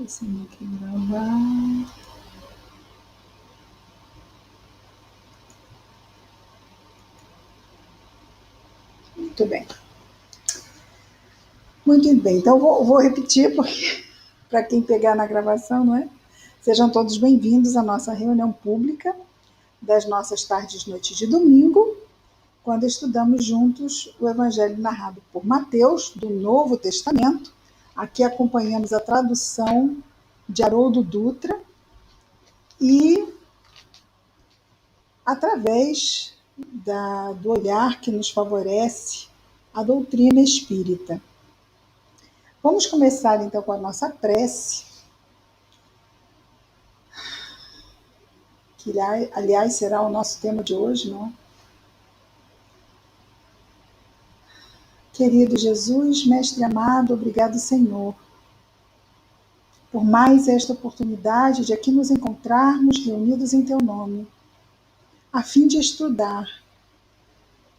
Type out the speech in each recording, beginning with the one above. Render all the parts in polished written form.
Começando aqui a gravar. Muito bem. Muito bem. Então, vou repetir, porque para quem pegar na gravação, não é? Sejam todos bem-vindos à nossa reunião pública das nossas tardes e noites de domingo, quando estudamos juntos o Evangelho narrado por Mateus, do Novo Testamento. Aqui acompanhamos a tradução de Haroldo Dutra e, através do olhar que nos favorece a doutrina espírita. Vamos começar então com a nossa prece, que aliás será o nosso tema de hoje, não é? Querido Jesus, Mestre amado, obrigado, Senhor, por mais esta oportunidade de aqui nos encontrarmos reunidos em Teu nome, a fim de estudar,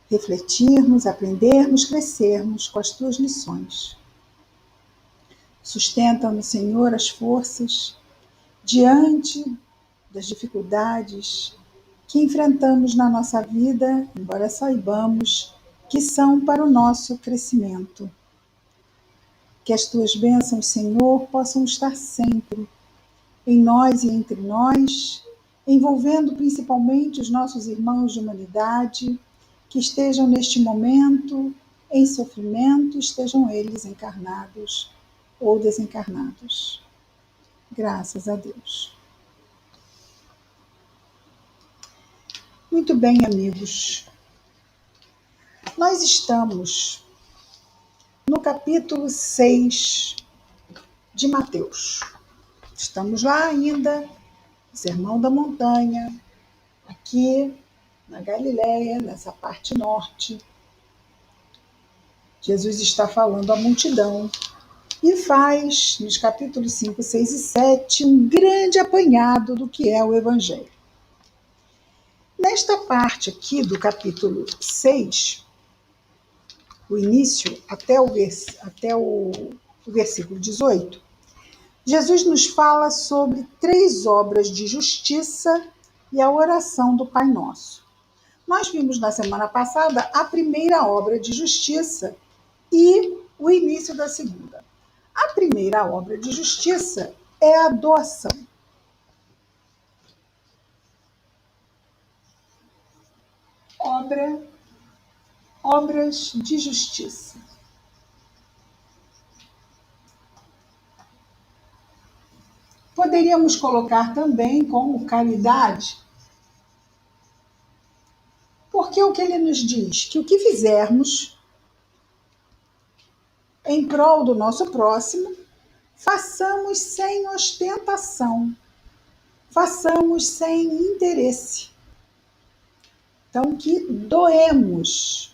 refletirmos, aprendermos, crescermos com as Tuas lições. Sustenta-nos, Senhor, as forças diante das dificuldades que enfrentamos na nossa vida, embora saibamos que são para o nosso crescimento. Que as Tuas bênçãos, Senhor, possam estar sempre em nós e entre nós, envolvendo principalmente os nossos irmãos de humanidade, que estejam neste momento em sofrimento, estejam eles encarnados ou desencarnados. Graças a Deus. Muito bem, amigos. Nós estamos no capítulo 6 de Mateus. Estamos lá ainda, Sermão da Montanha, aqui na Galileia, nessa parte norte. Jesus está falando à multidão e faz, nos capítulos 5, 6 e 7, um grande apanhado do que é o Evangelho. Nesta parte aqui do capítulo 6, o início até o versículo 18, Jesus nos fala sobre 3 obras de justiça e a oração do Pai Nosso. Nós vimos na semana passada a primeira obra de justiça e o início da segunda. A primeira obra de justiça é a doação. Obras de justiça. Poderíamos colocar também como caridade, porque o que ele nos diz? Que o que fizermos em prol do nosso próximo, façamos sem ostentação, façamos sem interesse. Então, que doemos.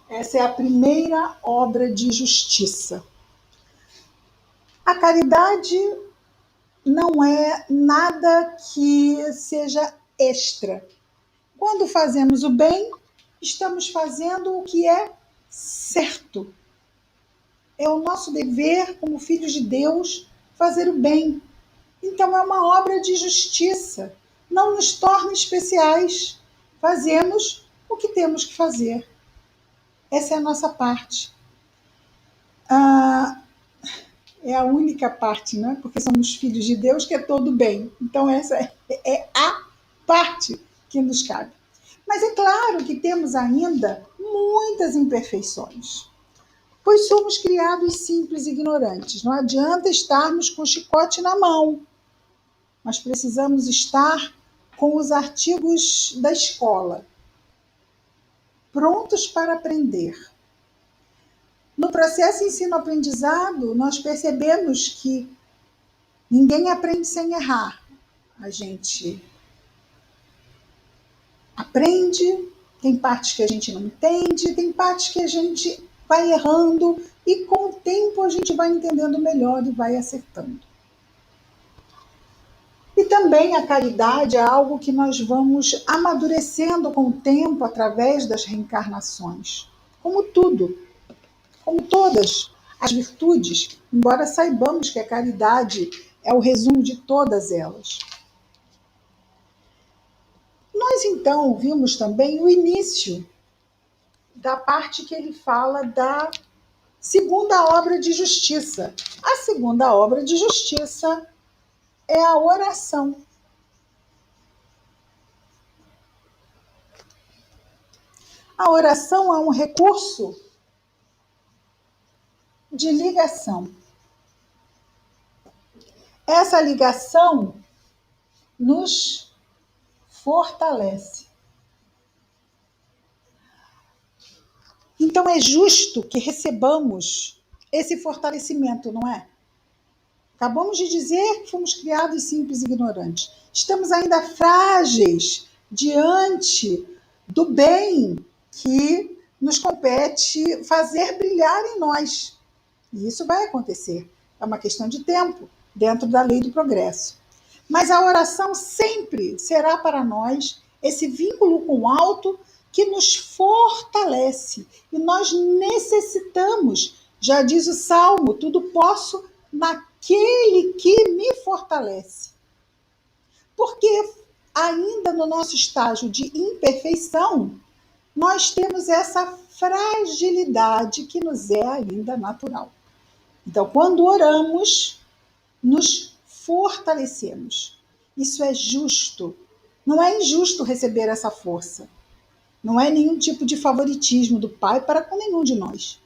Essa é a primeira obra de justiça. A caridade não é nada que seja extra. Quando fazemos o bem, estamos fazendo o que é certo. É o nosso dever, como filhos de Deus, fazer o bem. Então é uma obra de justiça. Não nos torna especiais. Fazemos o que temos que fazer. Essa é a nossa parte. É a única parte, né? Porque somos filhos de Deus, que é todo bem. Então essa é a parte que nos cabe. Mas é claro que temos ainda muitas imperfeições, pois somos criados simples e ignorantes. Não adianta estarmos com o chicote na mão. Nós precisamos estar com os artigos da escola, prontos para aprender. No processo ensino-aprendizado, nós percebemos que ninguém aprende sem errar. A gente aprende, tem partes que a gente não entende, tem partes que a gente vai errando e com o tempo a gente vai entendendo melhor e vai acertando. E também a caridade é algo que nós vamos amadurecendo com o tempo através das reencarnações. Como tudo, como todas as virtudes, embora saibamos que a caridade é o resumo de todas elas. Nós, então, vimos também o início da parte que ele fala da segunda obra de justiça. A segunda obra de justiça é a oração. A oração é um recurso de ligação. Essa ligação nos fortalece. Então é justo que recebamos esse fortalecimento, não é? Acabamos de dizer que fomos criados simples e ignorantes. Estamos ainda frágeis diante do bem que nos compete fazer brilhar em nós. E isso vai acontecer. É uma questão de tempo, dentro da lei do progresso. Mas a oração sempre será para nós esse vínculo com o alto que nos fortalece. E nós necessitamos, já diz o Salmo, tudo posso naquele que me fortalece. Porque ainda no nosso estágio de imperfeição, nós temos essa fragilidade que nos é ainda natural. Então, quando oramos, nos fortalecemos. Isso é justo. Não é injusto receber essa força. Não é nenhum tipo de favoritismo do Pai para com nenhum de nós.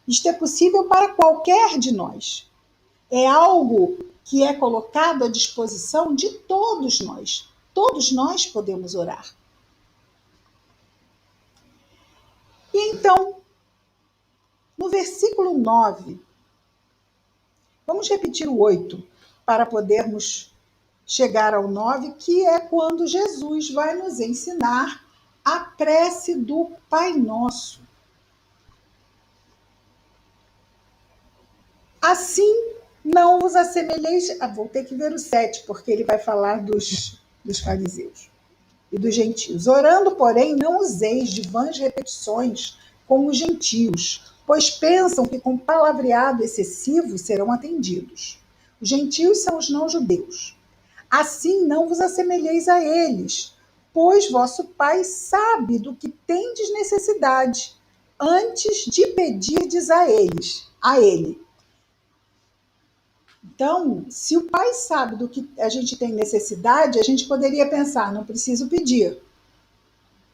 Isto é possível para qualquer de nós. É algo que é colocado à disposição de todos nós. Todos nós podemos orar. E então, no versículo 9, vamos repetir o 8 para podermos chegar ao 9, que é quando Jesus vai nos ensinar a prece do Pai Nosso. Assim, não vos assemelheis... vou ter que ver o 7, porque ele vai falar dos fariseus e dos gentios. Orando, porém, não useis de vãs repetições como os gentios, pois pensam que com palavreado excessivo serão atendidos. Os gentios são os não-judeus. Assim não vos assemelheis a eles, pois vosso Pai sabe do que tendes necessidade, antes de pedirdes a ele. Então, se o Pai sabe do que a gente tem necessidade, a gente poderia pensar, não preciso pedir.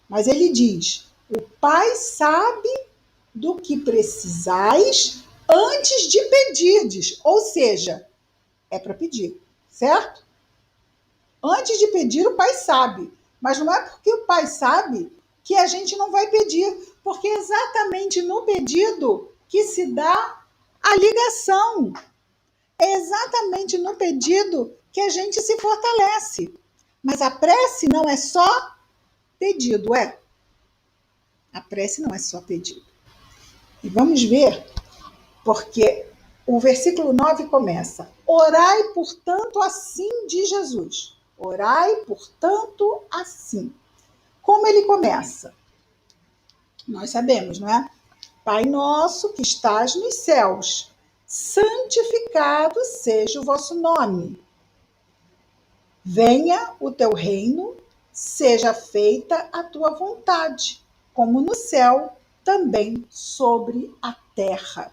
Mas ele diz, o Pai sabe do que precisais antes de pedirdes. Ou seja, é para pedir, certo? Antes de pedir, o Pai sabe. Mas não é porque o Pai sabe que a gente não vai pedir. Porque é exatamente no pedido que se dá a ligação. É exatamente no pedido que a gente se fortalece. Mas a prece não é só pedido, é? A prece não é só pedido. E vamos ver, porque o versículo 9 começa: orai, portanto, assim de Jesus. Orai, portanto, assim. Como ele começa? Nós sabemos, não é? Pai nosso que estás nos céus, santificado seja o vosso nome. Venha o teu reino, seja feita a tua vontade, como no céu, também sobre a terra.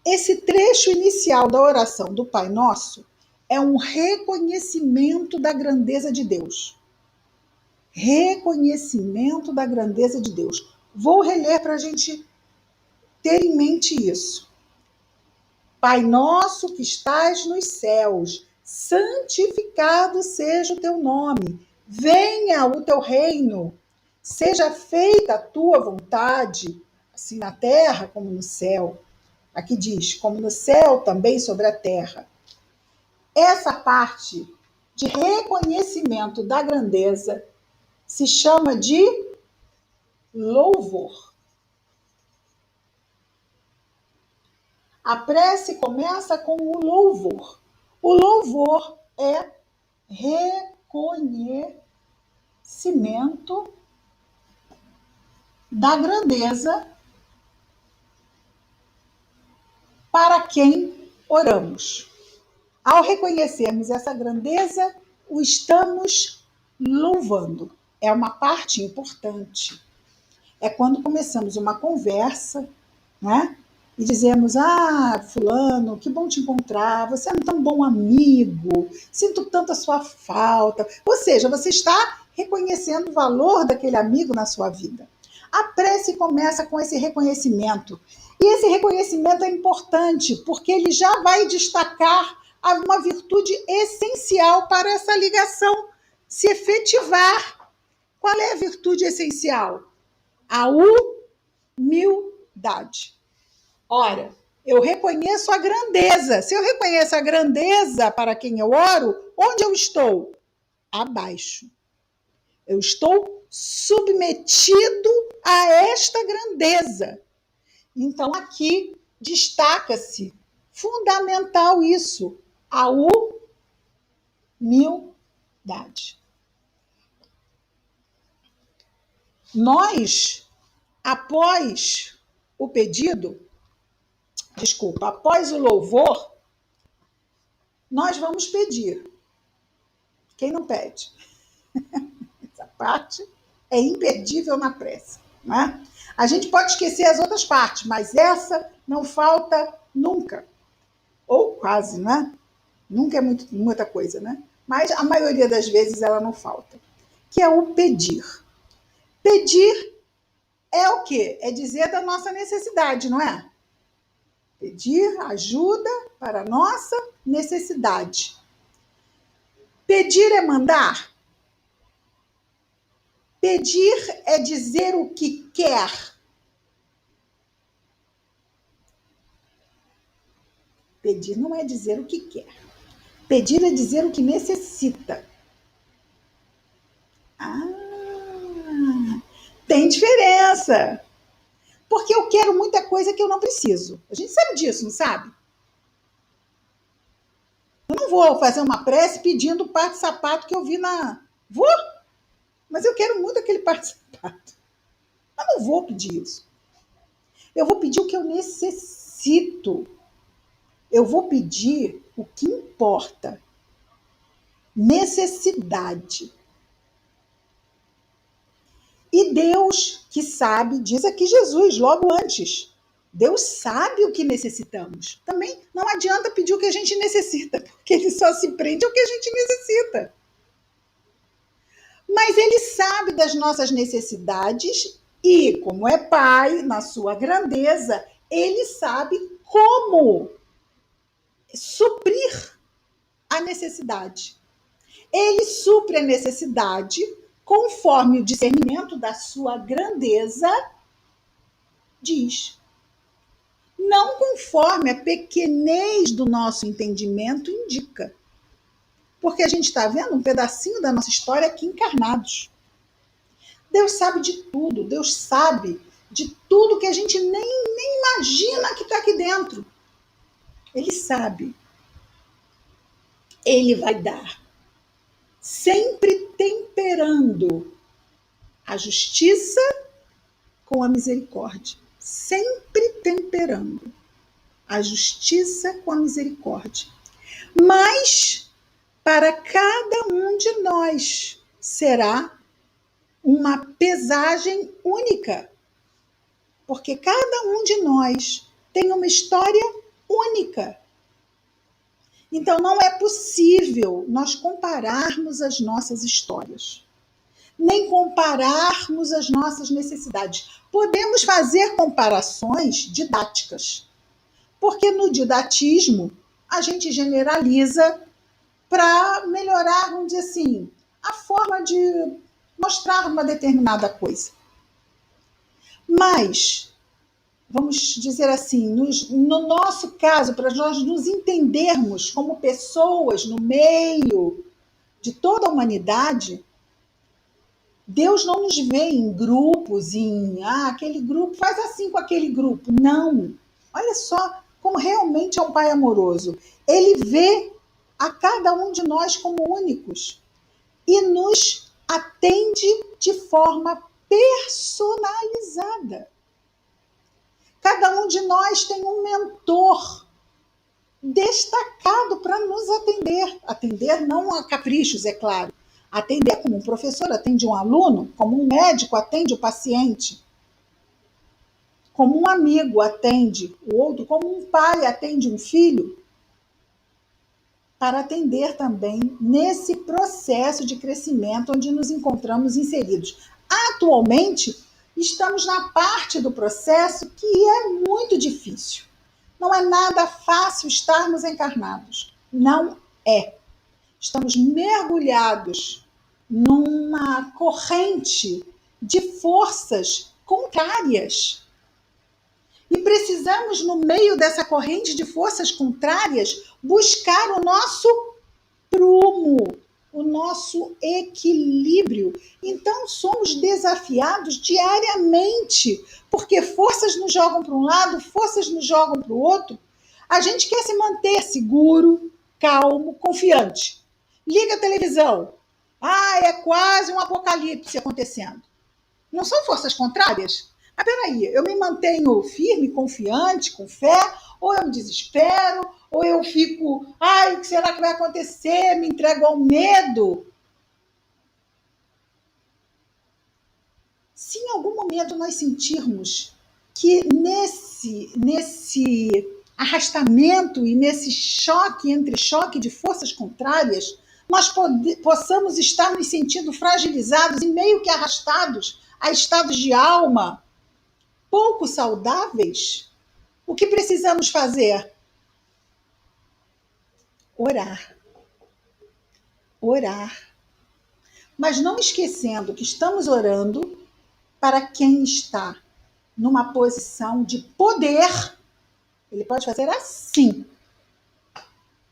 Esse trecho inicial da oração do Pai Nosso é um reconhecimento da grandeza de Deus. Reconhecimento da grandeza de Deus. Vou reler para a gente ter em mente isso. Pai nosso que estás nos céus, santificado seja o teu nome. Venha o teu reino. Seja feita a tua vontade, assim na terra como no céu. Aqui diz, como no céu, também sobre a terra. Essa parte de reconhecimento da grandeza se chama de louvor. A prece começa com o louvor. O louvor é reconhecimento da grandeza para quem oramos. Ao reconhecermos essa grandeza, o estamos louvando. É uma parte importante. É quando começamos uma conversa, né? E dizemos: ah, fulano, que bom te encontrar, você é um tão bom amigo, sinto tanto a sua falta. Ou seja, você está reconhecendo o valor daquele amigo na sua vida. A prece começa com esse reconhecimento. E esse reconhecimento é importante, porque ele já vai destacar uma virtude essencial para essa ligação se efetivar. Qual é a virtude essencial? A humildade. Ora, eu reconheço a grandeza. Se eu reconheço a grandeza para quem eu oro, onde eu estou? Abaixo. Eu estou submetido a esta grandeza. Então, aqui destaca-se, fundamental isso, a humildade. Nós, após o pedido, após o louvor, nós vamos pedir. Quem não pede? Essa parte é imperdível na prece. Né? A gente pode esquecer as outras partes, mas essa não falta nunca. Ou quase, né? Nunca é muita coisa, né? Mas a maioria das vezes ela não falta. Que é o pedir. Pedir é o quê? É dizer da nossa necessidade, não é? Pedir ajuda para a nossa necessidade. Pedir é mandar? Pedir é dizer o que quer. Pedir não é dizer o que quer. Pedir é dizer o que necessita. Ah, tem diferença. Porque eu quero muita coisa que eu não preciso. A gente sabe disso, não sabe? Eu não vou fazer uma prece pedindo o par de sapato que eu vi na... Vou? Mas eu quero muito aquele par de sapato. Eu não vou pedir isso. Eu vou pedir o que eu necessito. Eu vou pedir o que importa. Necessidade. E Deus, que sabe, diz aqui Jesus, logo antes, Deus sabe o que necessitamos. Também não adianta pedir o que a gente necessita, porque ele só se prende ao que a gente necessita. Mas ele sabe das nossas necessidades e, como é Pai, na sua grandeza, ele sabe como suprir a necessidade. Ele supre a necessidade conforme o discernimento da sua grandeza diz. Não conforme a pequenez do nosso entendimento indica. Porque a gente está vendo um pedacinho da nossa história aqui encarnados. Deus sabe de tudo, Deus sabe de tudo que a gente nem imagina que está aqui dentro. Ele sabe. Ele vai dar. Sempre temperando a justiça com a misericórdia. Sempre temperando a justiça com a misericórdia. Mas para cada um de nós será uma pesagem única. Porque cada um de nós tem uma história única. Então não é possível nós compararmos as nossas histórias, nem compararmos as nossas necessidades. Podemos fazer comparações didáticas, porque no didatismo a gente generaliza para melhorar, vamos dizer assim, a forma de mostrar uma determinada coisa. Mas, vamos dizer assim, no nosso caso, para nós nos entendermos como pessoas no meio de toda a humanidade, Deus não nos vê em grupos, aquele grupo faz assim com aquele grupo. Não. Olha só como realmente é um Pai amoroso. Ele vê a cada um de nós como únicos e nos atende de forma personalizada. Cada um de nós tem um mentor destacado para nos atender. Atender não a caprichos, é claro. Atender como um professor atende um aluno, como um médico atende o paciente, como um amigo atende o outro, como um pai atende um filho, para atender também nesse processo de crescimento onde nos encontramos inseridos. Atualmente, estamos na parte do processo que é muito difícil. Não é nada fácil estarmos encarnados. Não é. Estamos mergulhados numa corrente de forças contrárias. E precisamos, no meio dessa corrente de forças contrárias, buscar o nosso prumo, o nosso equilíbrio. Então, somos desafiados diariamente, porque forças nos jogam para um lado, forças nos jogam para o outro. A gente quer se manter seguro, calmo, confiante. Liga a televisão. Ah, é quase um apocalipse acontecendo. Não são forças contrárias? Mas peraí, eu me mantenho firme, confiante, com fé, ou eu me desespero, ou eu fico, ai, o que será que vai acontecer? Me entrego ao medo. Se em algum momento nós sentirmos que nesse arrastamento e nesse choque entre choque de forças contrárias, nós possamos estar nos sentindo fragilizados e meio que arrastados a estados de alma pouco saudáveis, o que precisamos fazer? Orar. Orar. Mas não esquecendo que estamos orando para quem está numa posição de poder. Ele pode fazer assim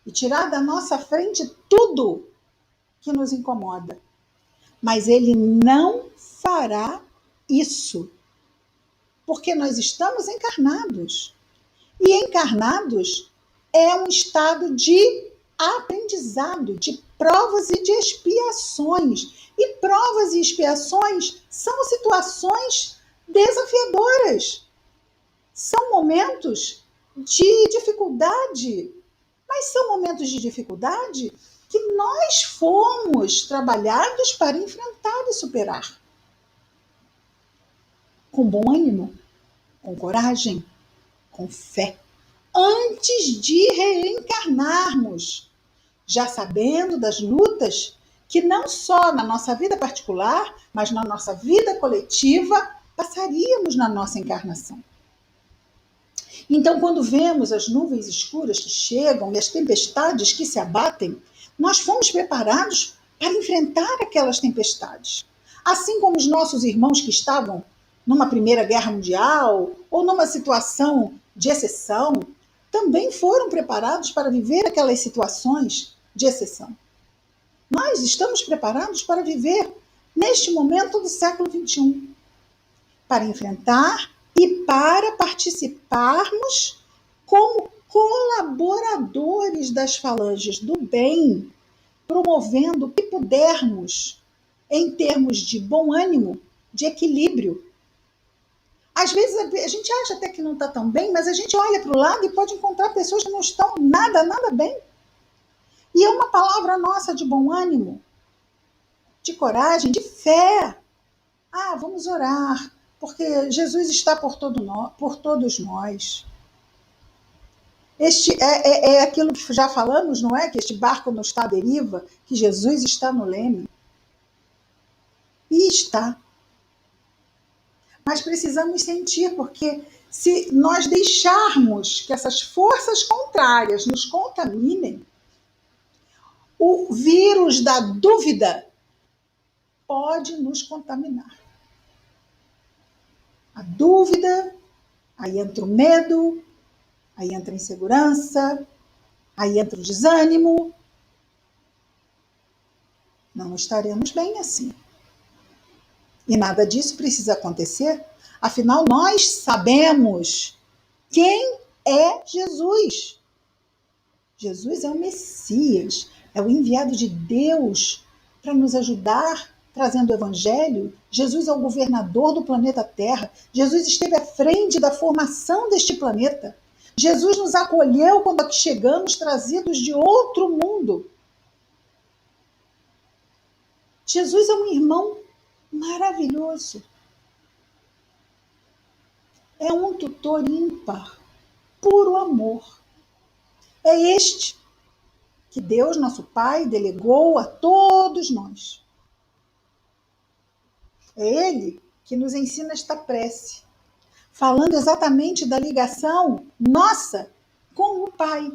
e tirar da nossa frente tudo que nos incomoda. Mas ele não fará isso, porque nós estamos encarnados. E encarnados é um estado de aprendizado, de provas e de expiações. E provas e expiações são situações desafiadoras. São momentos de dificuldade. Mas são momentos de dificuldade que nós fomos trabalhados para enfrentar e superar. Com bom ânimo, com coragem, com fé, antes de reencarnarmos, já sabendo das lutas que não só na nossa vida particular, mas na nossa vida coletiva, passaríamos na nossa encarnação. Então, quando vemos as nuvens escuras que chegam e as tempestades que se abatem, nós fomos preparados para enfrentar aquelas tempestades. Assim como os nossos irmãos que estavam numa Primeira Guerra Mundial ou numa situação de exceção, também foram preparados para viver aquelas situações de exceção. Nós estamos preparados para viver neste momento do século XXI, para enfrentar e para participarmos como colaboradores das falanges do bem, promovendo o que pudermos em termos de bom ânimo, de equilíbrio. Às vezes a gente acha até que não está tão bem, mas a gente olha para o lado e pode encontrar pessoas que não estão nada bem. E é uma palavra nossa de bom ânimo, de coragem, de fé. Ah, vamos orar, porque Jesus está por todos nós. Este é aquilo que já falamos, não é? Que este barco não está à deriva, que Jesus está no leme. E está. Mas precisamos sentir, porque se nós deixarmos que essas forças contrárias nos contaminem, o vírus da dúvida pode nos contaminar. A dúvida, aí entra o medo, aí entra a insegurança, aí entra o desânimo. Não estaremos bem assim. E nada disso precisa acontecer. Afinal, nós sabemos quem é Jesus. Jesus é o Messias, é o enviado de Deus para nos ajudar, trazendo o Evangelho. Jesus é o governador do planeta Terra. Jesus esteve à frente da formação deste planeta. Jesus nos acolheu quando aqui chegamos trazidos de outro mundo. Jesus é um irmão maravilhoso. É um tutor ímpar, puro amor. É este que Deus, nosso Pai, delegou a todos nós. É Ele que nos ensina esta prece, falando exatamente da ligação nossa com o Pai,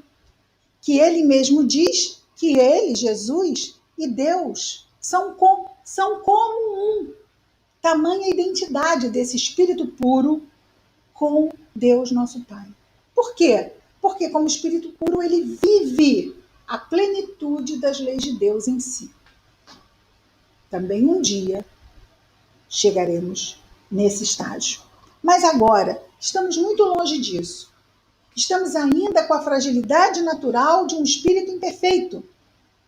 que Ele mesmo diz que Ele, Jesus e Deus, são como um. Tamanha identidade desse Espírito puro com Deus, nosso Pai. Por quê? Porque como Espírito puro, ele vive a plenitude das leis de Deus em si. Também um dia chegaremos nesse estágio. Mas agora, estamos muito longe disso. Estamos ainda com a fragilidade natural de um espírito imperfeito,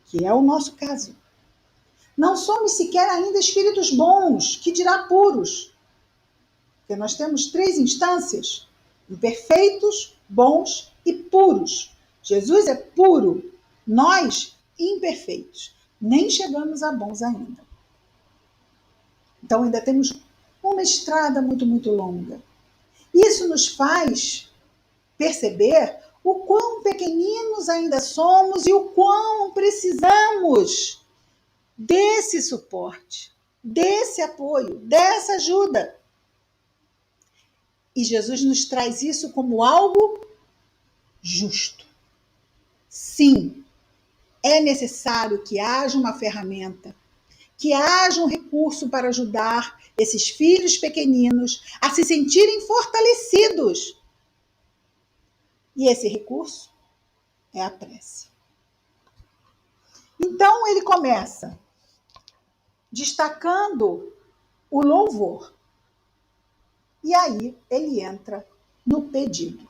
que é o nosso caso. Não somos sequer ainda espíritos bons, que dirá puros. Porque nós temos 3 instâncias: imperfeitos, bons e puros. Jesus é puro, nós imperfeitos. Nem chegamos a bons ainda. Então ainda temos uma estrada muito, muito longa. Isso nos faz perceber o quão pequeninos ainda somos e o quão precisamos desse suporte, desse apoio, dessa ajuda. E Jesus nos traz isso como algo justo. Sim, é necessário que haja uma ferramenta, que haja um recurso para ajudar esses filhos pequeninos a se sentirem fortalecidos. E esse recurso é a prece. Então ele começa destacando o louvor. E aí ele entra no pedido.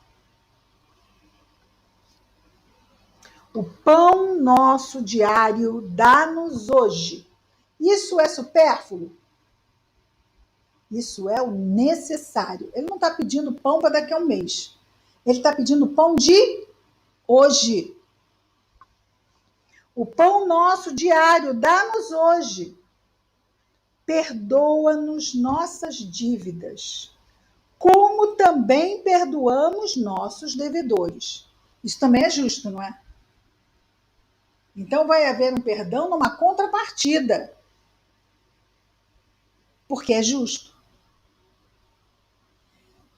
O pão nosso diário dá-nos hoje. Isso é supérfluo? Isso é o necessário. Ele não está pedindo pão para daqui a um mês. Ele está pedindo pão de hoje. O pão nosso diário dá-nos hoje. Perdoa-nos nossas dívidas, como também perdoamos nossos devedores. Isso também é justo, não é? Então vai haver um perdão numa contrapartida, porque é justo.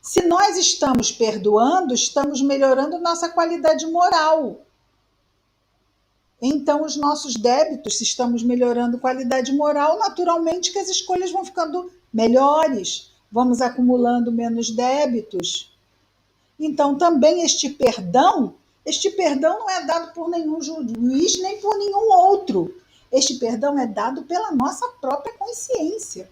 Se nós estamos perdoando, estamos melhorando nossa qualidade moral. Então, os nossos débitos, se estamos melhorando qualidade moral, naturalmente que as escolhas vão ficando melhores, vamos acumulando menos débitos. Então, também este perdão não é dado por nenhum juiz, nem por nenhum outro. Este perdão é dado pela nossa própria consciência.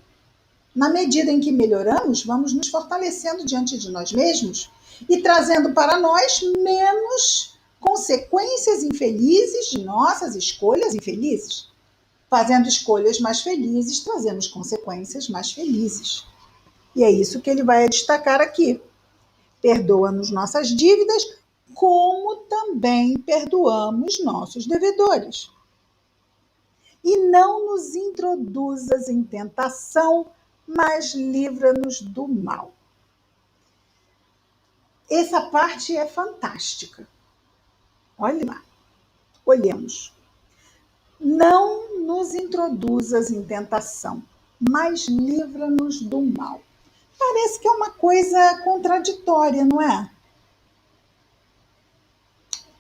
Na medida em que melhoramos, vamos nos fortalecendo diante de nós mesmos e trazendo para nós menos consequências infelizes de nossas escolhas infelizes. Fazendo escolhas mais felizes, trazemos consequências mais felizes. E é isso que ele vai destacar aqui. Perdoa-nos nossas dívidas, como também perdoamos nossos devedores. E não nos introduzas em tentação, mas livra-nos do mal. Essa parte é fantástica. Olha lá, olhemos. Não nos introduzas em tentação, mas livra-nos do mal. Parece que é uma coisa contraditória, não é?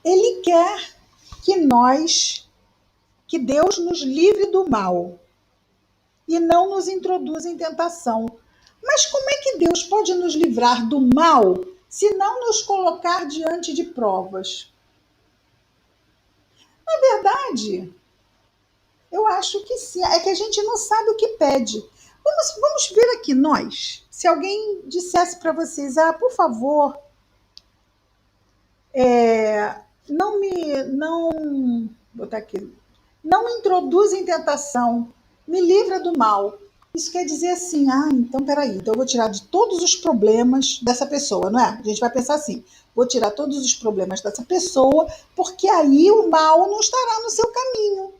Ele quer que Deus nos livre do mal e não nos introduza em tentação. Mas como é que Deus pode nos livrar do mal se não nos colocar diante de provas? Na verdade, eu acho que sim. É que a gente não sabe o que pede. Vamos ver aqui nós. Se alguém dissesse para vocês, por favor, não botar aqui, não me introduza em tentação, me livra do mal. Isso quer dizer assim, então peraí, então eu vou tirar de todos os problemas dessa pessoa, não é? A gente vai pensar assim, vou tirar todos os problemas dessa pessoa, porque aí o mal não estará no seu caminho.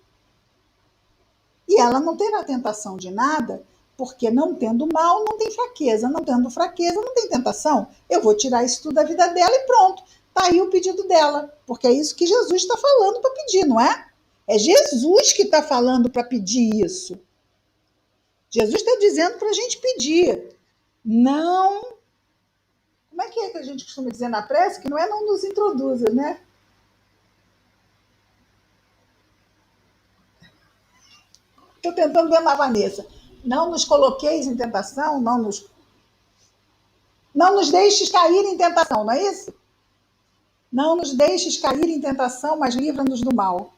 E ela não terá tentação de nada, porque não tendo mal, não tem fraqueza. Não tendo fraqueza, não tem tentação. Eu vou tirar isso tudo da vida dela e pronto. Está aí o pedido dela, porque é isso que Jesus está falando para pedir, não é? É Jesus que está falando para pedir isso. Jesus está dizendo para a gente pedir. Não. Como é que a gente costuma dizer na prece? Que não é não nos introduza, né? Estou tentando ver na Vanessa. Não nos coloqueis em tentação, não nos deixes cair em tentação, não é isso? Não nos deixes cair em tentação, mas livra-nos do mal.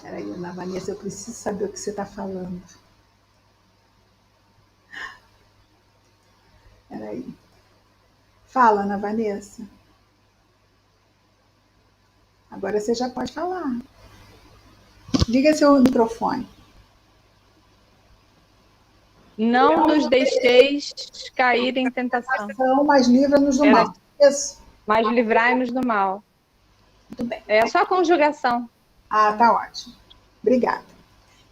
Peraí, Ana Vanessa, eu preciso saber o que você está falando. Peraí. Fala, Ana Vanessa. Agora você já pode falar. Liga seu microfone. Não nos deixeis cair em tentação. Mas livra-nos do mal. Isso. Mas livrai-nos do mal. Muito bem. É só a conjugação. Tá ótimo. Obrigada.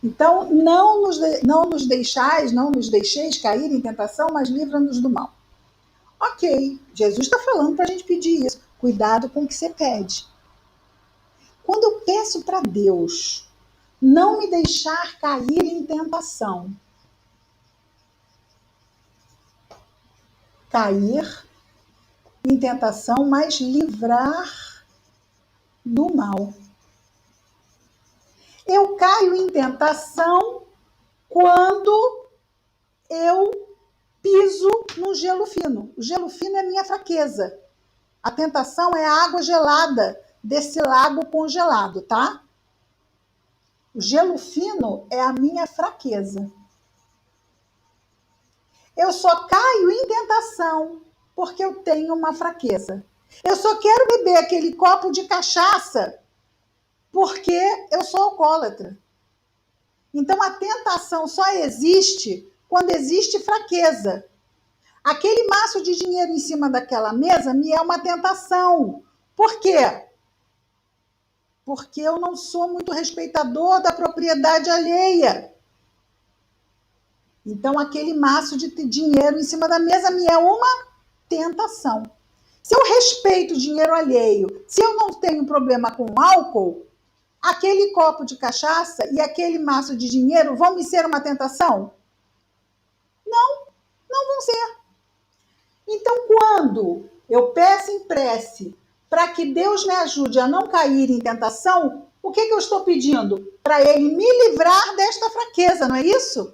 Então, não nos deixeis cair em tentação, mas livra-nos do mal. Ok, Jesus está falando para a gente pedir isso. Cuidado com o que você pede. Quando eu peço para Deus não me deixar cair em tentação, mas livrar do mal. Eu caio em tentação quando eu piso no gelo fino. O gelo fino é minha fraqueza. A tentação é a água gelada desse lago congelado, tá? O gelo fino é a minha fraqueza. Eu só caio em tentação porque eu tenho uma fraqueza. Eu só quero beber aquele copo de cachaça porque eu sou alcoólatra. Então a tentação só existe quando existe fraqueza. Aquele maço de dinheiro em cima daquela mesa me é uma tentação. Por quê? Porque eu não sou muito respeitador da propriedade alheia. Então, aquele maço de dinheiro em cima da mesa me é uma tentação. Se eu respeito o dinheiro alheio, se eu não tenho problema com álcool, aquele copo de cachaça e aquele maço de dinheiro vão me ser uma tentação? Não, não vão ser. Então, quando eu peço em prece para que Deus me ajude a não cair em tentação, o que eu estou pedindo? Para Ele me livrar desta fraqueza, não é isso?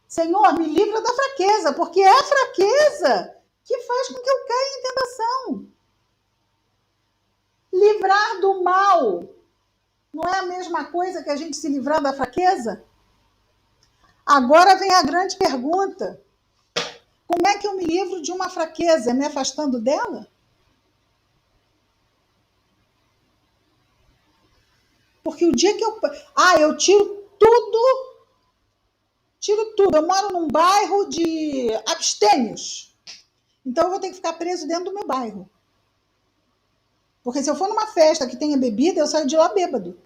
Senhor, me livra da fraqueza, porque é a fraqueza que faz com que eu caia em tentação. Livrar do mal não é a mesma coisa que a gente se livrar da fraqueza? Agora vem a grande pergunta. Como é que eu me livro de uma fraqueza? É me afastando dela? Porque o dia que eu tiro tudo. Eu moro num bairro de abstêmios. Então eu vou ter que ficar preso dentro do meu bairro. Porque se eu for numa festa que tenha bebida, eu saio de lá bêbado.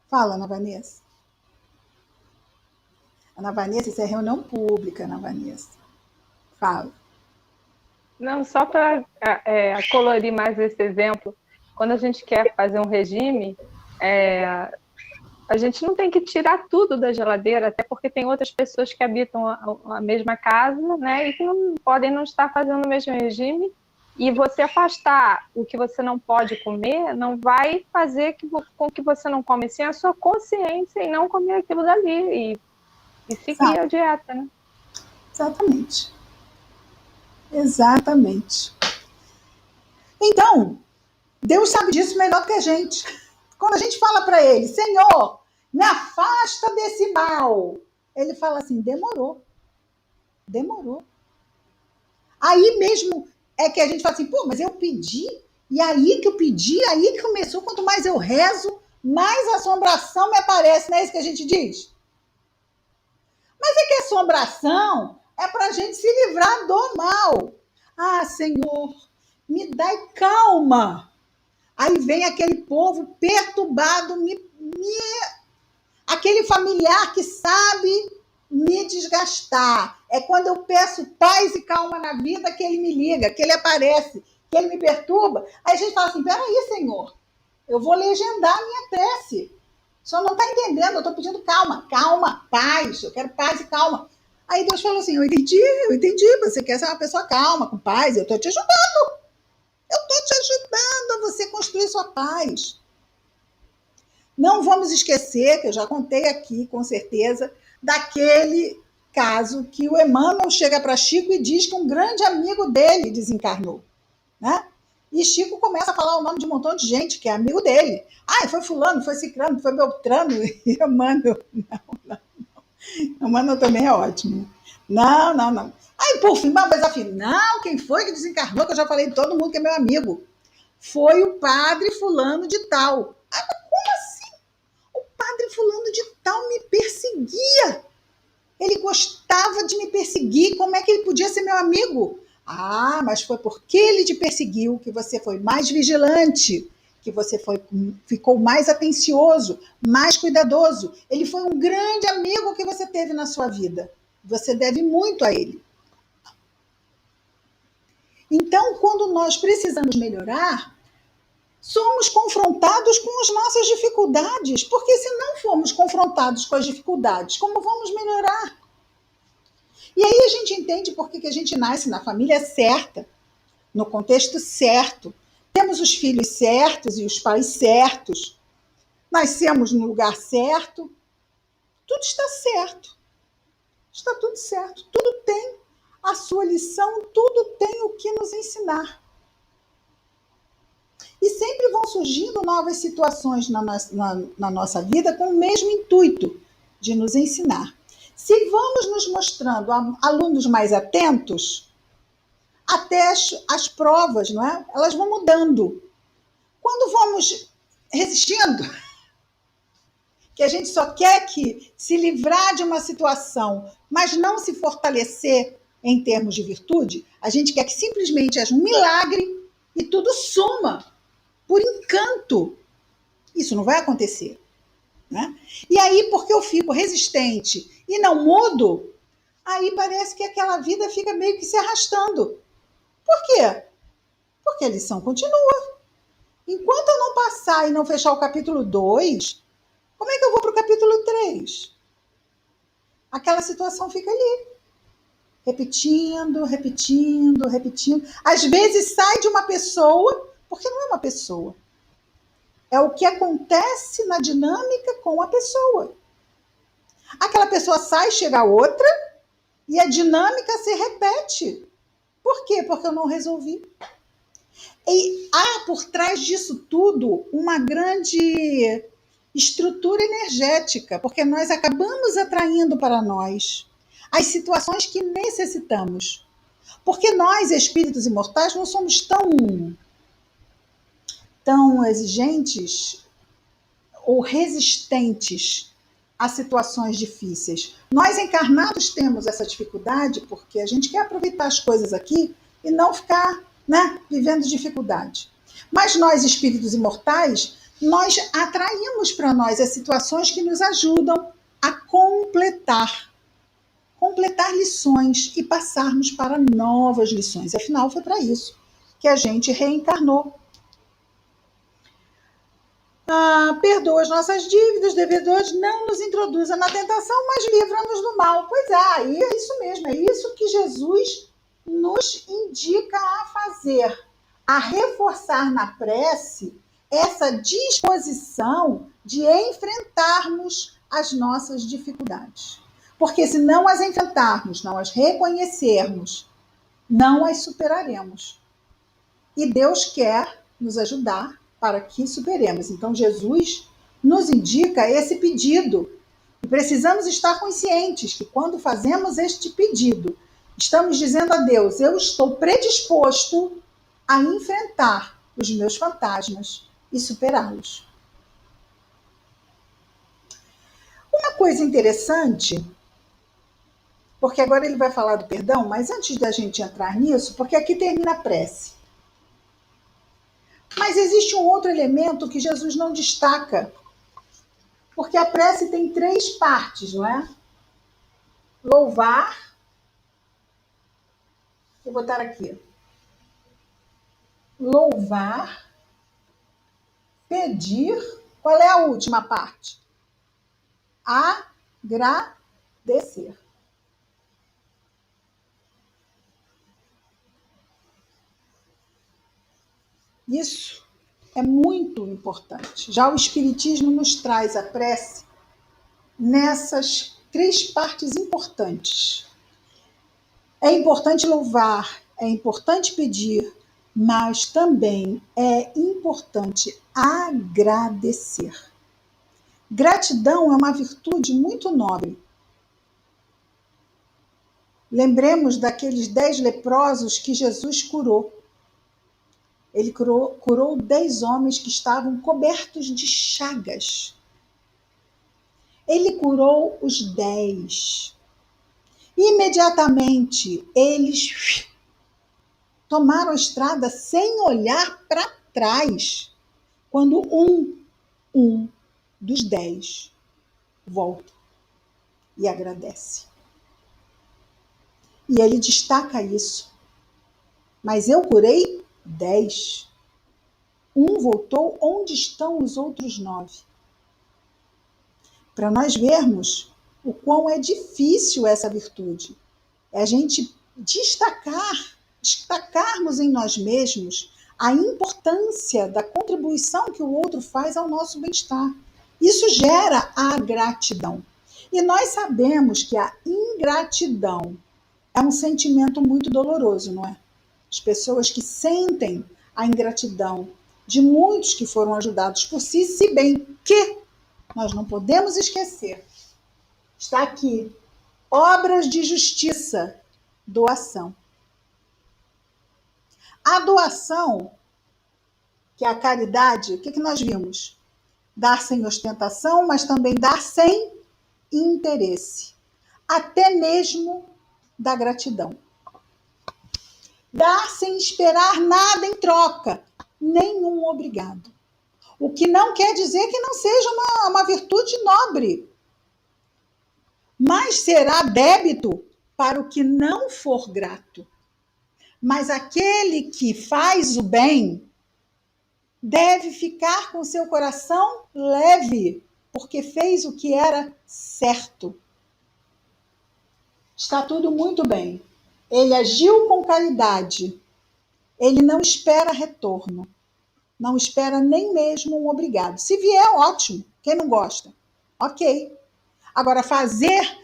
Fala, Ana Vanessa. Ana Vanessa, isso é reunião pública, Ana Vanessa. Fala. Não, só para colorir mais esse exemplo, quando a gente quer fazer um regime, a gente não tem que tirar tudo da geladeira, até porque tem outras pessoas que habitam a mesma casa, né, e que não podem não estar fazendo o mesmo regime, e você afastar o que você não pode comer não vai fazer com que você não come sim a sua consciência e não comer aquilo dali, e seguir a dieta, né? Exatamente. Então, Deus sabe disso melhor do que a gente. Quando a gente fala para Ele, Senhor, me afasta desse mal, Ele fala assim, demorou. Aí mesmo é que a gente fala assim, mas eu pedi, e aí que eu pedi, aí que começou, quanto mais eu rezo, mais assombração me aparece, não é isso que a gente diz? Mas é que a assombração é para a gente se livrar do mal. Ah, Senhor, me dai calma. Aí vem aquele povo perturbado, aquele familiar que sabe me desgastar. É quando eu peço paz e calma na vida que ele me liga, que ele aparece, que ele me perturba. Aí a gente fala assim, peraí, Senhor, eu vou legendar a minha prece. O senhor não está entendendo, eu estou pedindo calma, calma, paz, eu quero paz e calma. Aí Deus falou assim, eu entendi, você quer ser uma pessoa calma, com paz, eu estou te ajudando. Eu estou te ajudando a você construir sua paz. Não vamos esquecer, que eu já contei aqui, com certeza, daquele caso que o Emmanuel chega para Chico e diz que um grande amigo dele desencarnou, né? E Chico começa a falar o nome de um montão de gente que é amigo dele. Ah, foi fulano, foi ciclano, foi beltrano. E Emmanuel, não. Emmanuel também é ótimo. Não. Aí, por fim, mas afinal, quem foi que desencarnou? Que eu já falei de todo mundo que é meu amigo. Foi o padre fulano de tal. Ah, mas como assim? O padre fulano de tal me perseguia. Ele gostava de me perseguir. Como é que ele podia ser meu amigo? Ah, mas foi porque ele te perseguiu que você foi mais vigilante, que você ficou mais atencioso, mais cuidadoso. Ele foi um grande amigo que você teve na sua vida. Você deve muito a ele. Então, quando nós precisamos melhorar, somos confrontados com as nossas dificuldades, porque se não formos confrontados com as dificuldades, como vamos melhorar? E aí a gente entende por que a gente nasce na família certa, no contexto certo. Temos os filhos certos e os pais certos. Nascemos no lugar certo. Tudo está certo. Está tudo certo. Tudo tem a sua lição, tudo tem o que nos ensinar. E sempre vão surgindo novas situações na nossa vida com o mesmo intuito de nos ensinar. Se vamos nos mostrando alunos mais atentos, até as provas, não é? Elas vão mudando. Quando vamos resistindo, que a gente só quer que se livrar de uma situação, mas não se fortalecer em termos de virtude, a gente quer que simplesmente haja um milagre e tudo suma por encanto. Isso não vai acontecer. Né? E aí, porque eu fico resistente e não mudo, aí parece que aquela vida fica meio que se arrastando. Por quê? Porque a lição continua. Enquanto eu não passar e não fechar o capítulo 2, como é que eu vou para o capítulo 3? Aquela situação fica ali. Repetindo. Às vezes sai de uma pessoa, porque não é uma pessoa. É o que acontece na dinâmica com a pessoa. Aquela pessoa sai, chega outra, e a dinâmica se repete. Por quê? Porque eu não resolvi. E há por trás disso tudo uma grande estrutura energética, porque nós acabamos atraindo para nós as situações que necessitamos. Porque nós, espíritos imortais, não somos tão exigentes ou resistentes a situações difíceis. Nós, encarnados, temos essa dificuldade porque a gente quer aproveitar as coisas aqui e não ficar, né, vivendo dificuldade. Mas nós, espíritos imortais, nós atraímos para nós as situações que nos ajudam a completar lições e passarmos para novas lições. Afinal, foi para isso que a gente reencarnou. Perdoa as nossas dívidas, devedores, não nos introduza na tentação, mas livra-nos do mal. Pois é, e é isso mesmo, é isso que Jesus nos indica a fazer, a reforçar na prece essa disposição de enfrentarmos as nossas dificuldades. Porque se não as enfrentarmos, não as reconhecermos, não as superaremos. E Deus quer nos ajudar para que superemos. Então, Jesus nos indica esse pedido. E precisamos estar conscientes que quando fazemos este pedido, estamos dizendo a Deus, eu estou predisposto a enfrentar os meus fantasmas e superá-los. Uma coisa interessante, porque agora ele vai falar do perdão, mas antes da gente entrar nisso, porque aqui termina a prece. Mas existe um outro elemento que Jesus não destaca, porque a prece tem 3 partes, não é? Louvar, vou botar aqui. Louvar, pedir, qual é a última parte? Agradecer. Isso é muito importante. Já o Espiritismo nos traz a prece nessas 3 partes importantes. É importante louvar, é importante pedir, mas também é importante agradecer. Gratidão é uma virtude muito nobre. Lembremos daqueles 10 leprosos que Jesus curou. Ele curou 10 homens que estavam cobertos de chagas. Ele curou os 10. Imediatamente, eles tomaram a estrada sem olhar para trás. Quando um dos 10 volta e agradece. E ele destaca isso. Mas eu curei 10. Um voltou, onde estão os outros 9? Para nós vermos o quão é difícil essa virtude. É a gente destacarmos em nós mesmos a importância da contribuição que o outro faz ao nosso bem-estar. Isso gera a gratidão. E nós sabemos que a ingratidão é um sentimento muito doloroso, não é? As pessoas que sentem a ingratidão de muitos que foram ajudados por si, se bem que nós não podemos esquecer. Está aqui, obras de justiça, doação. A doação, que é a caridade, o que nós vimos? Dar sem ostentação, mas também dar sem interesse. Até mesmo da gratidão. Dar sem esperar nada em troca, nenhum obrigado. O que não quer dizer que não seja uma virtude nobre, mas será débito para o que não for grato. Mas aquele que faz o bem deve ficar com seu coração leve, porque fez o que era certo. Está tudo muito bem. Ele agiu com caridade. Ele não espera retorno. Não espera nem mesmo um obrigado. Se vier, ótimo. Quem não gosta? Ok. Agora, fazer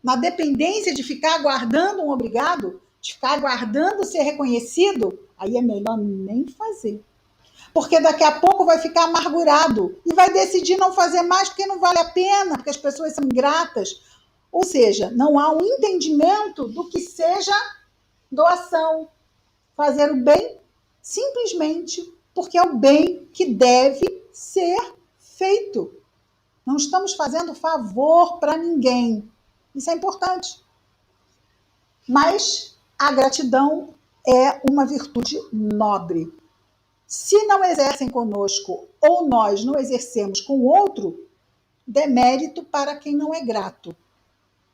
na dependência de ficar aguardando um obrigado, de ficar aguardando ser reconhecido, aí é melhor nem fazer. Porque daqui a pouco vai ficar amargurado e vai decidir não fazer mais porque não vale a pena, porque as pessoas são ingratas. Ou seja, não há um entendimento do que seja doação. Fazer o bem simplesmente porque é o bem que deve ser feito. Não estamos fazendo favor para ninguém. Isso é importante. Mas a gratidão é uma virtude nobre. Se não exercem conosco ou nós não exercemos com o outro, demérito para quem não é grato.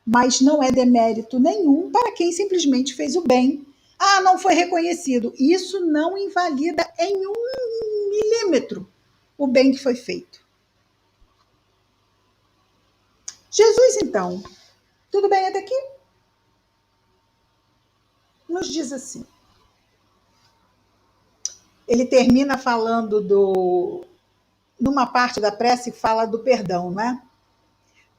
Mas não é demérito nenhum para quem simplesmente fez o bem. Ah, não foi reconhecido. Isso não invalida em 1 milímetro o bem que foi feito. Jesus, então, tudo bem até aqui? Nos diz assim. Ele termina falando numa parte da prece, fala do perdão, não é?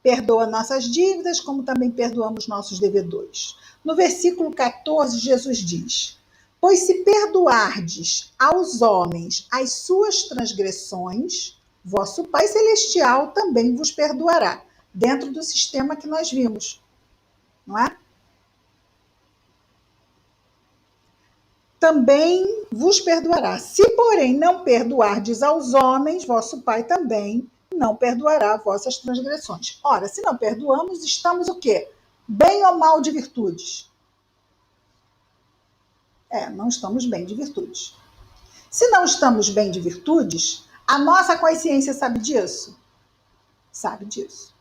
Perdoa nossas dívidas, como também perdoamos nossos devedores. No versículo 14, Jesus diz: pois se perdoardes aos homens as suas transgressões, vosso Pai Celestial também vos perdoará, dentro do sistema que nós vimos, não é? Também vos perdoará. Se, porém, não perdoardes aos homens, vosso Pai também não perdoará vossas transgressões. Ora, se não perdoamos, estamos o quê? Bem ou mal de virtudes? Não estamos bem de virtudes. Se não estamos bem de virtudes, a nossa consciência sabe disso? Sabe disso.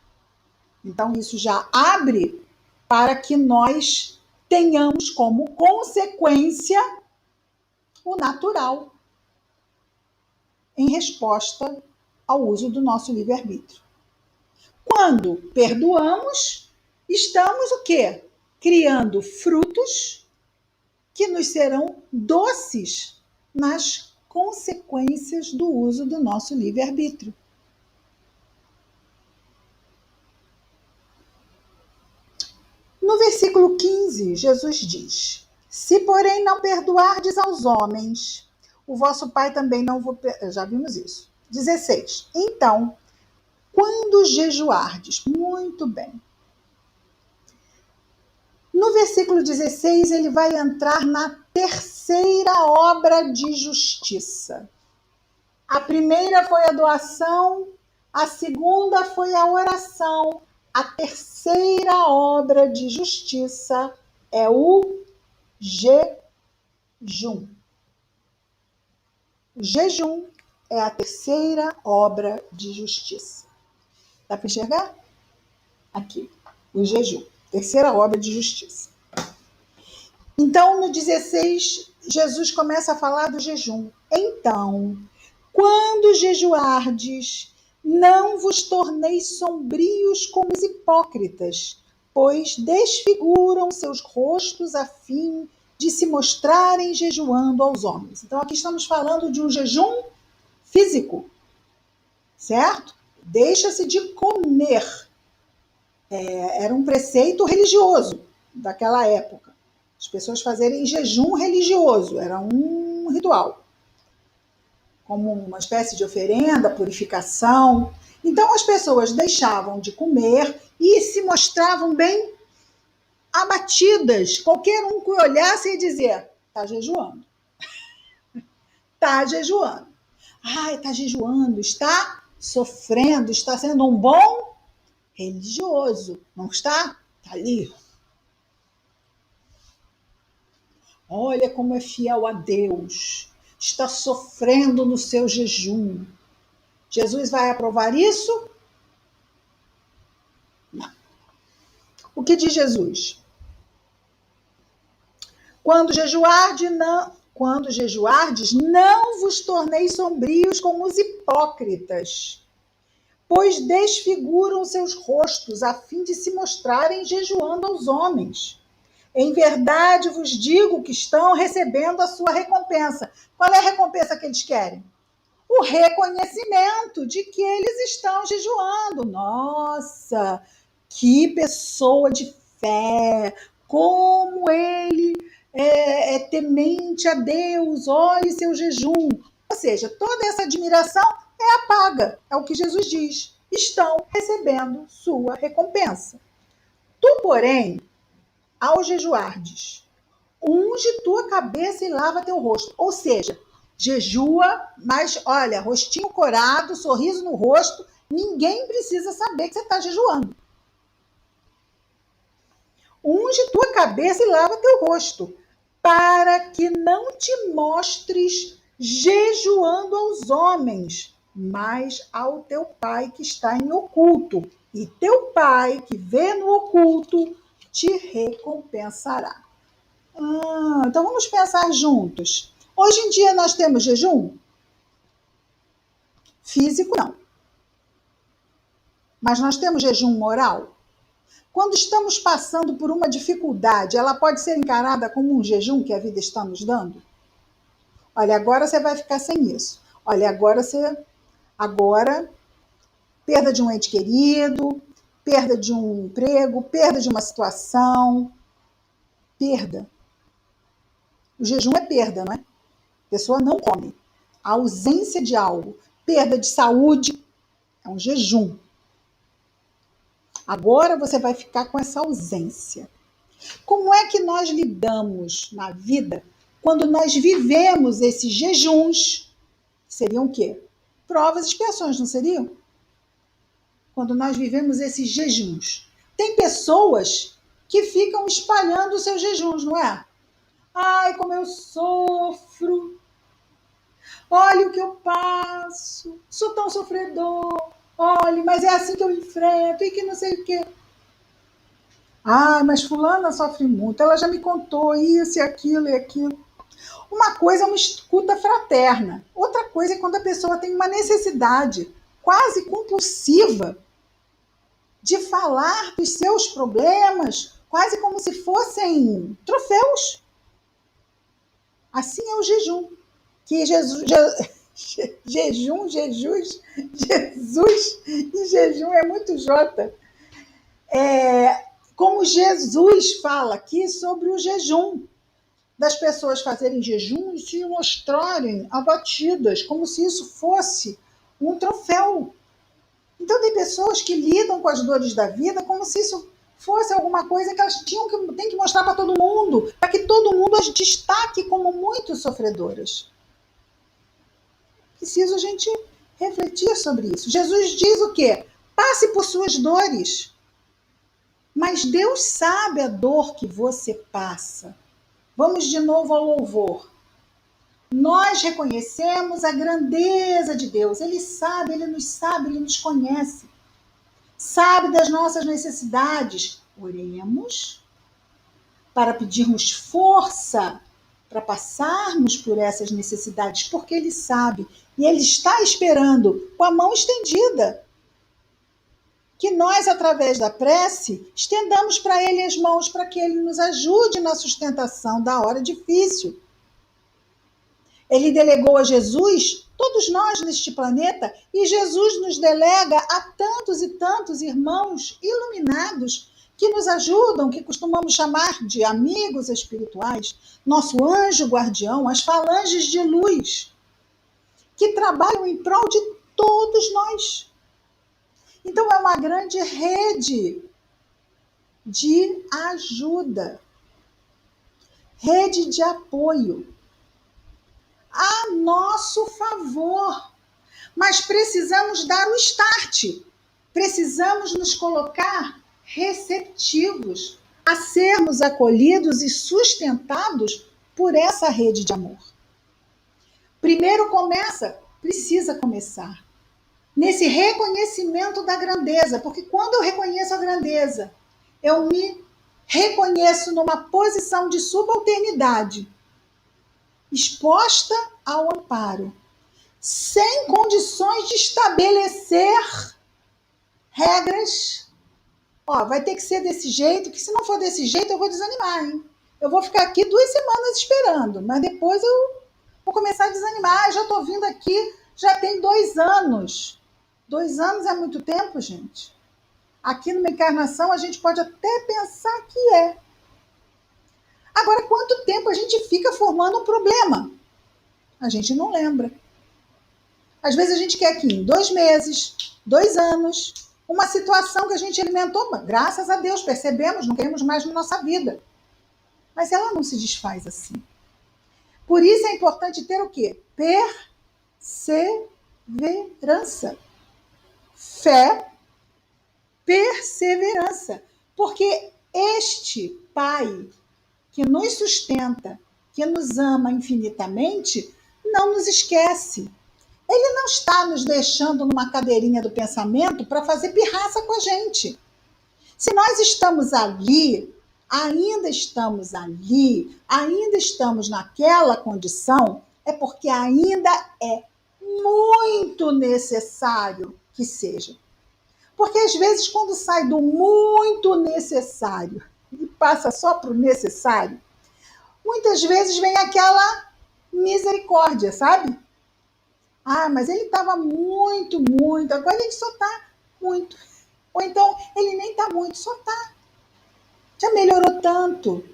Então, isso já abre para que nós tenhamos como consequência o natural em resposta ao uso do nosso livre-arbítrio. Quando perdoamos, estamos o quê? Criando frutos que nos serão doces nas consequências do uso do nosso livre-arbítrio. No versículo 15, Jesus diz: se, porém, não perdoardes aos homens, o vosso Pai também não vos... Já vimos isso. 16. Então, quando jejuardes, muito bem. No versículo 16, ele vai entrar na terceira obra de justiça. A primeira foi a doação, a segunda foi a oração, a terceira obra de justiça é o jejum. O jejum é a terceira obra de justiça. Dá para enxergar? Aqui, o jejum. Terceira obra de justiça. Então, no 16, Jesus começa a falar do jejum. Então, quando jejuardes, não vos torneis sombrios como os hipócritas, pois desfiguram seus rostos a fim de se mostrarem jejuando aos homens. Então, aqui estamos falando de um jejum físico, certo? Deixa-se de comer. Era um preceito religioso daquela época. As pessoas fazerem jejum religioso, era um ritual, como uma espécie de oferenda, purificação. Então as pessoas deixavam de comer e se mostravam bem abatidas. Qualquer um que olhasse ia dizer: está jejuando. Está jejuando. Ai, está jejuando, está sofrendo, está sendo um bom religioso, não está? Está ali. Olha como é fiel a Deus, está sofrendo no seu jejum. Jesus vai aprovar isso? Não. O que diz Jesus? Quando jejuardes, não vos torneis sombrios como os hipócritas, pois desfiguram seus rostos a fim de se mostrarem jejuando aos homens. Em verdade vos digo que estão recebendo a sua recompensa. Qual é a recompensa que eles querem? O reconhecimento de que eles estão jejuando. Nossa, que pessoa de fé! Como ele é temente a Deus, olhe seu jejum. Ou seja, toda essa admiração é a paga, é o que Jesus diz. Estão recebendo sua recompensa. Tu, porém, ao jejuardes, unge tua cabeça e lava teu rosto. Ou seja, jejua, mas olha, rostinho corado, sorriso no rosto, ninguém precisa saber que você está jejuando. Unge tua cabeça e lava teu rosto, para que não te mostres jejuando aos homens, mas ao teu Pai que está em oculto. E teu Pai que vê no oculto te recompensará. Então vamos pensar juntos. Hoje em dia nós temos jejum? Físico não. Mas nós temos jejum moral? Quando estamos passando por uma dificuldade, ela pode ser encarada como um jejum que a vida está nos dando? Olha, agora você vai ficar sem isso. Olha, agora perda de um ente querido, perda de um emprego, perda de uma situação. Perda. O jejum é perda, não é? A pessoa não come. A ausência de algo. Perda de saúde é um jejum. Agora você vai ficar com essa ausência. Como é que nós lidamos na vida quando nós vivemos esses jejuns? Seriam o quê? Provas e expiações, não seriam? quando nós vivemos esses jejuns. Tem pessoas que ficam espalhando os seus jejuns, não é? Ai, como eu sofro. Olha o que eu passo. Sou tão sofredor. Olha, mas é assim que eu enfrento e que não sei o quê. Ah, mas fulana sofre muito. Ela já me contou isso e aquilo e aquilo. Uma coisa é uma escuta fraterna. Outra coisa é quando a pessoa tem uma necessidade quase compulsiva de falar dos seus problemas, quase como se fossem troféus. Assim é o jejum. Que Jesus e jejum é muito Jota. Como Jesus fala aqui sobre o jejum, das pessoas fazerem jejum e se mostrarem abatidas, como se isso fosse um troféu. Então tem pessoas que lidam com as dores da vida como se isso fosse alguma coisa que elas têm que mostrar para todo mundo, para que todo mundo as destaque como muito sofredoras. Preciso a gente refletir sobre isso. Jesus diz o quê? Passe por suas dores. Mas Deus sabe a dor que você passa. Vamos de novo ao louvor. Nós reconhecemos a grandeza de Deus. Ele sabe, Ele nos conhece. Sabe das nossas necessidades. Oremos para pedirmos força para passarmos por essas necessidades, porque Ele sabe e Ele está esperando com a mão estendida. Que nós, através da prece, estendamos para Ele as mãos para que Ele nos ajude na sustentação da hora difícil. Ele delegou a Jesus, todos nós neste planeta, e Jesus nos delega a tantos e tantos irmãos iluminados que nos ajudam, que costumamos chamar de amigos espirituais, nosso anjo guardião, as falanges de luz, que trabalham em prol de todos nós. Então é uma grande rede de ajuda, rede de apoio a nosso favor. Mas precisamos dar o start, precisamos nos colocar receptivos a sermos acolhidos e sustentados por essa rede de amor. Primeiro precisa começar nesse reconhecimento da grandeza, porque quando eu reconheço a grandeza, eu me reconheço numa posição de subalternidade, exposta ao amparo, sem condições de estabelecer regras. Ó, vai ter que ser desse jeito, que se não for desse jeito eu vou desanimar, hein? Eu vou ficar aqui 2 semanas esperando, mas depois eu vou começar a desanimar. Já estou vindo aqui, já tem 2 anos. 2 anos é muito tempo, gente. Aqui numa encarnação a gente pode até pensar que é. Agora, quanto tempo a gente fica formando um problema? A gente não lembra. Às vezes a gente quer que em 2 meses, 2 anos, uma situação que a gente alimentou, graças a Deus, percebemos, não queremos mais na nossa vida. Mas ela não se desfaz assim. Por isso é importante ter o quê? Perseverança. Fé, perseverança. Porque este Pai que nos sustenta, que nos ama infinitamente, não nos esquece. Ele não está nos deixando numa cadeirinha do pensamento para fazer pirraça com a gente. Se nós estamos ali, ainda estamos naquela condição, é porque ainda é muito necessário que seja. Porque às vezes, quando sai do muito necessário e passa só para o necessário, muitas vezes vem aquela misericórdia, sabe? Ah, mas ele estava muito, agora ele só está muito. Ou então, ele nem está muito, só está. Já melhorou tanto.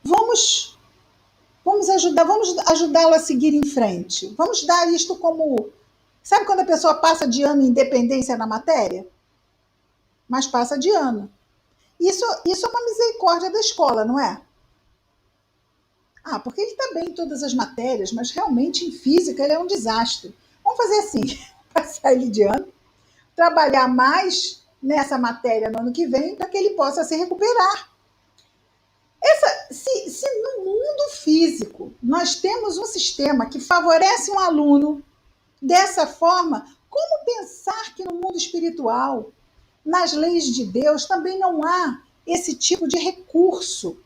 Vamos ajudá-lo a seguir em frente. Vamos dar isto como... Sabe quando a pessoa passa de ano em independência na matéria? Mas passa de ano. Isso é uma misericórdia da escola, não é? Ah, porque ele está bem em todas as matérias, mas realmente em física ele é um desastre. Vamos fazer assim, passar ele de ano. trabalhar mais nessa matéria no ano que vem para que ele possa se recuperar. Se no mundo físico nós temos um sistema que favorece um aluno dessa forma, como pensar que no mundo espiritual, nas leis de Deus, também não há esse tipo de recurso?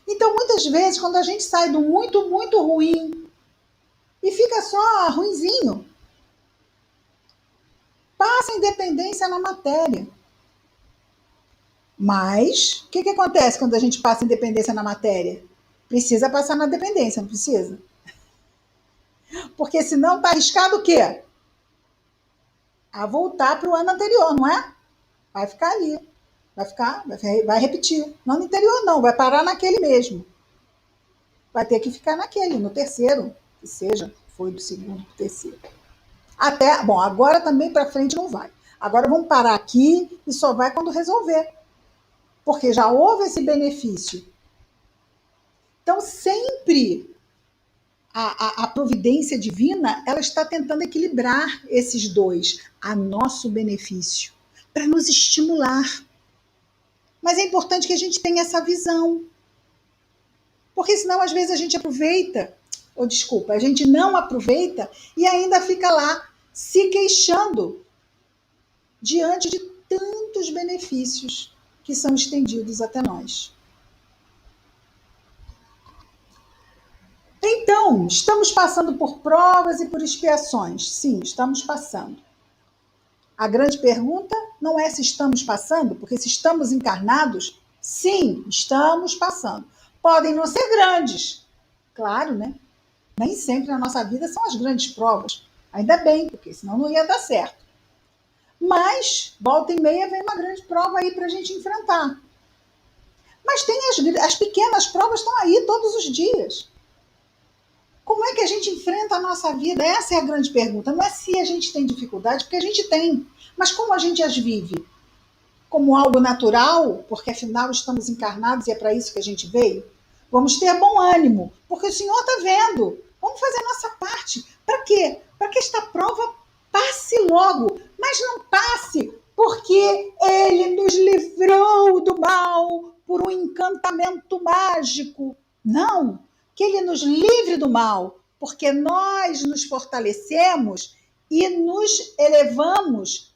Então, muitas vezes, quando a gente sai do muito, muito ruim e fica só ruinzinho, passa a independência na matéria. Mas, o que acontece quando a gente passa a independência na matéria? Precisa passar na dependência, não precisa? Porque senão está arriscado o quê? A voltar para o ano anterior, não é? Vai ficar ali. Vai repetir. Não no interior, não. Vai parar naquele mesmo. Vai ter que ficar naquele, no terceiro, que seja. Foi do segundo para o terceiro. Até, bom, agora também para frente não vai. Agora vamos parar aqui e só vai quando resolver. Porque já houve esse benefício. Então, sempre a providência divina, ela está tentando equilibrar esses dois a nosso benefício, para nos estimular. Mas é importante que a gente tenha essa visão. Porque senão, às vezes, a gente aproveita, ou desculpa, a gente não aproveita e ainda fica lá se queixando diante de tantos benefícios que são estendidos até nós. Então, estamos passando por provas e por expiações. Sim, estamos passando. A grande pergunta não é se estamos passando, porque se estamos encarnados, sim, estamos passando. Podem não ser grandes, claro, né? Nem sempre na nossa vida são as grandes provas. Ainda bem, porque senão não ia dar certo. Mas, volta e meia, vem uma grande prova aí para a gente enfrentar. Mas tem as pequenas provas, estão aí todos os dias. Como é que a gente enfrenta a nossa vida? Essa é a grande pergunta. Não é se a gente tem dificuldade, porque a gente tem. Mas como a gente as vive? Como algo natural, porque afinal estamos encarnados e é para isso que a gente veio? Vamos ter bom ânimo, porque o Senhor está vendo. Vamos fazer a nossa parte. Para quê? Para que esta prova passe logo. Mas não passe porque Ele nos livrou do mal por um encantamento mágico. Não. Que Ele nos livre do mal, porque nós nos fortalecemos e nos elevamos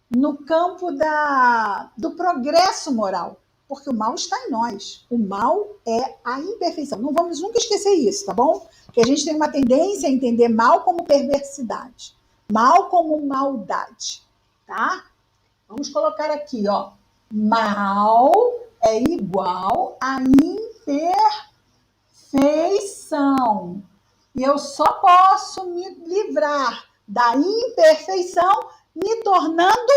no campo do progresso moral, porque o mal está em nós. O mal é a imperfeição. Não vamos nunca esquecer isso, tá bom? Porque a gente tem uma tendência a entender mal como perversidade, mal como maldade, tá? Vamos colocar aqui, ó. Mal é igual a imperfeição. E eu só posso me livrar da imperfeição me tornando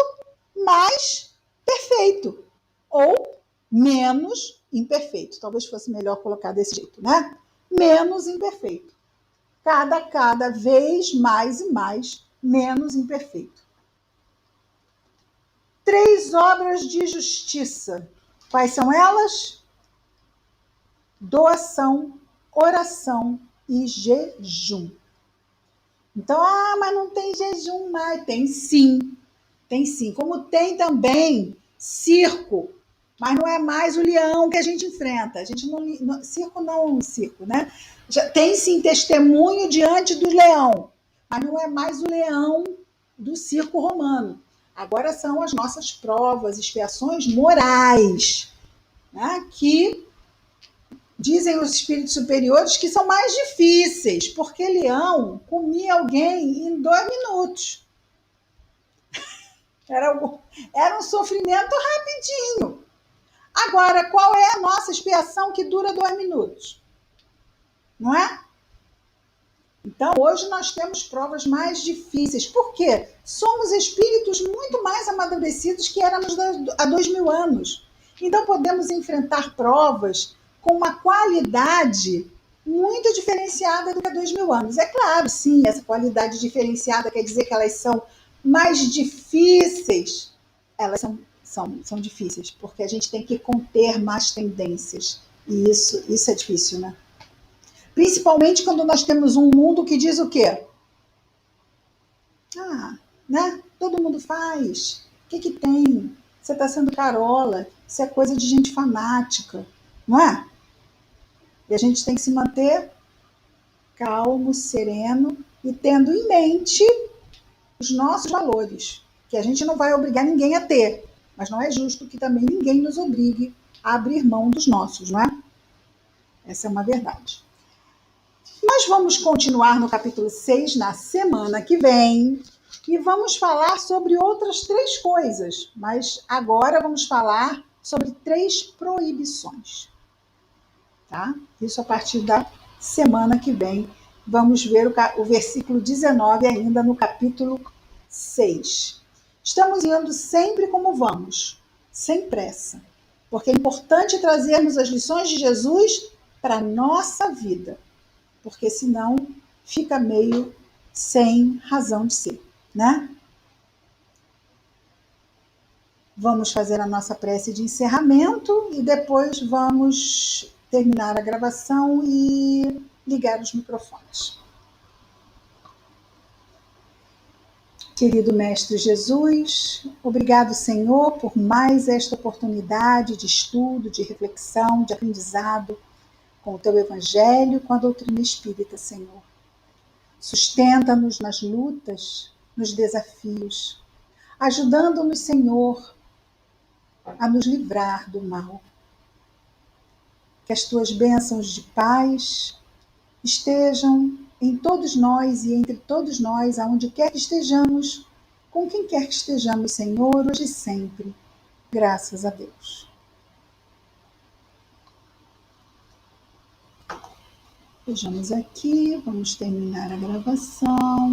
mais perfeito ou menos imperfeito. Talvez fosse melhor colocar desse jeito, né? Menos imperfeito. Cada vez mais e mais menos imperfeito. 3 obras de justiça. Quais são elas? Doação, oração e jejum. Então, mas não tem jejum mais. Tem sim. Tem sim. Como tem também circo. Mas não é mais o leão que a gente enfrenta. A gente não circo, né? Já tem sim testemunho diante do leão. Mas não é mais o leão do circo romano. Agora são as nossas provas, expiações morais, né? Que dizem os espíritos superiores que são mais difíceis, porque leão comia alguém em 2 minutos. Era um sofrimento rapidinho. Agora, qual é a nossa expiação que dura 2 minutos? Não é? Então, hoje nós temos provas mais difíceis. Por quê? Somos espíritos muito mais amadurecidos que éramos há 2000 anos. Então, podemos enfrentar provas com uma qualidade muito diferenciada do que há 2000 anos. É claro, sim, essa qualidade diferenciada quer dizer que elas são mais difíceis. Elas são difíceis, porque a gente tem que conter mais tendências. E isso é difícil, né? Principalmente quando nós temos um mundo que diz o quê? né? Todo mundo faz. O que tem? Você está sendo carola. Isso é coisa de gente fanática, não é? E a gente tem que se manter calmo, sereno e tendo em mente os nossos valores, que a gente não vai obrigar ninguém a ter, mas não é justo que também ninguém nos obrigue a abrir mão dos nossos, não é? Essa é uma verdade. Nós vamos continuar no capítulo 6 na semana que vem e vamos falar sobre outras 3 coisas, mas agora vamos falar sobre 3 proibições, tá? Isso a partir da semana que vem. Vamos ver o versículo 19 ainda no capítulo 6. Estamos indo sempre como vamos, sem pressa, porque é importante trazermos as lições de Jesus para a nossa vida, porque senão fica meio sem razão de ser, né? Vamos fazer a nossa prece de encerramento e depois vamos terminar a gravação e ligar os microfones. Querido Mestre Jesus, obrigado, Senhor, por mais esta oportunidade de estudo, de reflexão, de aprendizado com o Teu Evangelho, com a doutrina espírita, Senhor. Sustenta-nos nas lutas, nos desafios, ajudando-nos, Senhor, a nos livrar do mal. Que as Tuas bênçãos de paz estejam em todos nós e entre todos nós, aonde quer que estejamos, com quem quer que estejamos, Senhor, hoje e sempre. Graças a Deus. Vejamos aqui, vamos terminar a gravação.